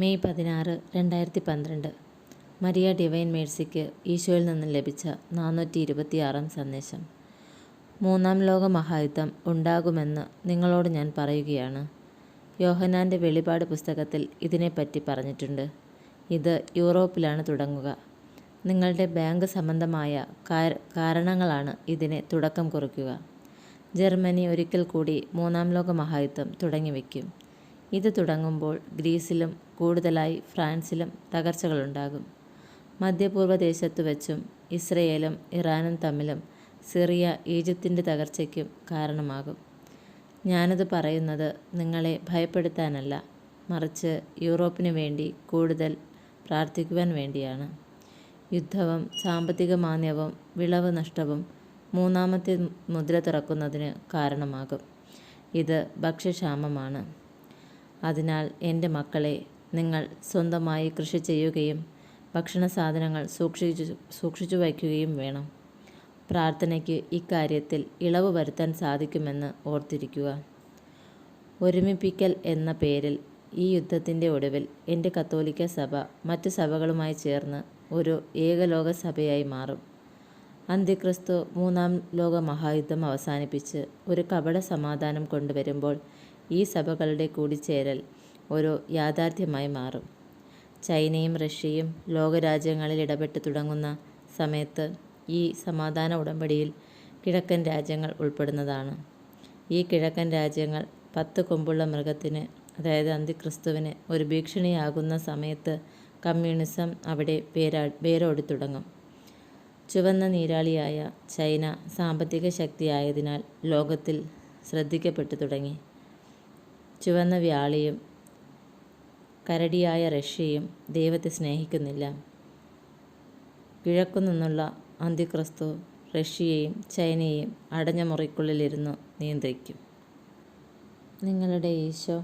May 16, 2012 Maria divine മേഴ്സിക്ക് ഈശോയിൽ നിന്നും ലഭിച്ച 426 സന്ദേശം. മൂന്നാം ലോക മഹായുദ്ധം ഉണ്ടാകുമെന്ന് നിങ്ങളോട് ഞാൻ പറയുകയാണ്. യോഹന്നാൻ്റെ വെളിപാട് പുസ്തകത്തിൽ ഇതിനെപ്പറ്റി പറഞ്ഞിട്ടുണ്ട്. ഇത് യൂറോപ്പിലാണ് തുടങ്ങുക. നിങ്ങളുടെ ബാങ്ക് സംബന്ധമായ കാരണങ്ങളാണ് ഇതിന് തുടക്കം കുറിക്കുക. ജർമ്മനി ഒരിക്കൽ കൂടി മൂന്നാം ലോക മഹായുദ്ധം തുടങ്ങിവെക്കും. ഇത് തുടങ്ങുമ്പോൾ ഗ്രീസിലും കൂടുതലായി ഫ്രാൻസിലും തകർച്ചകളുണ്ടാകും. മധ്യപൂർവ്വ ദേശത്തു വച്ചും ഇസ്രയേലും ഇറാനും തമ്മിലും സിറിയ ഈജിപ്തിൻ്റെ തകർച്ചയ്ക്കും കാരണമാകും. ഞാനത് പറയുന്നത് നിങ്ങളെ ഭയപ്പെടുത്താനല്ല, മറിച്ച് യൂറോപ്പിനു വേണ്ടി കൂടുതൽ പ്രാർത്ഥിക്കുവാൻ വേണ്ടിയാണ്. യുദ്ധവും സാമ്പത്തിക മാന്ദ്യവും വിളവ് നഷ്ടവും മൂന്നാമത്തെ മുദ്ര തുറക്കുന്നതിന് കാരണമാകും. ഇത് ഭക്ഷ്യക്ഷാമമാണ്. അതിനാൽ എൻ്റെ മക്കളെ, നിങ്ങൾ സ്വന്തമായി കൃഷി ചെയ്യുകയും ഭക്ഷണ സാധനങ്ങൾ സൂക്ഷിച്ചു വയ്ക്കുകയും വേണം. പ്രാർത്ഥനയ്ക്ക് ഇക്കാര്യത്തിൽ ഇളവ് വരുത്താൻ സാധിക്കുമെന്ന് ഓർത്തിരിക്കുക. ഒരുമിപ്പിക്കൽ എന്ന പേരിൽ ഈ യുദ്ധത്തിൻ്റെ ഒടുവിൽ എൻ്റെ കത്തോലിക്ക സഭ മറ്റു സഭകളുമായി ചേർന്ന് ഒരു ഏകലോക സഭയായി മാറും. അന്തിക്രിസ്തു മൂന്നാം ലോക മഹായുദ്ധം അവസാനിപ്പിച്ച് ഒരു കപട സമാധാനം കൊണ്ടുവരുമ്പോൾ ഈ സഭകളുടെ കൂടിച്ചേരൽ ഒരു യാഥാർത്ഥ്യമായി മാറും. ചൈനയും റഷ്യയും ലോകരാജ്യങ്ങളിൽ ഇടപെട്ട് തുടങ്ങുന്ന സമയത്ത് ഈ സമാധാന ഉടമ്പടിയിൽ കിഴക്കൻ രാജ്യങ്ങൾ ഉൾപ്പെടുന്നതാണ്. ഈ കിഴക്കൻ രാജ്യങ്ങൾ 10 കൊമ്പുള്ള മൃഗത്തിന്, അതായത് അന്തിക്രിസ്തുവിന് ഒരു ഭീഷണിയാകുന്ന സമയത്ത് കമ്മ്യൂണിസം അവിടെ വേരോടി തുടങ്ങും. ചുവന്ന നീരാളിയായ ചൈന സാമ്പത്തിക ശക്തിയായതിനാൽ ലോകത്തിൽ ശ്രദ്ധിക്കപ്പെട്ടു തുടങ്ങി. ചുവന്ന വ്യാളിയും കരടിയായ റഷ്യയും ദൈവത്തെ സ്നേഹിക്കുന്നില്ല. കിഴക്കുനിന്നുള്ള അന്തിക്രിസ്തു റഷ്യയെയും ചൈനയെയും അടഞ്ഞ മുറിക്കുള്ളിലിരുന്നു നിയന്ത്രിക്കും. നിങ്ങളുടെ ഈശോ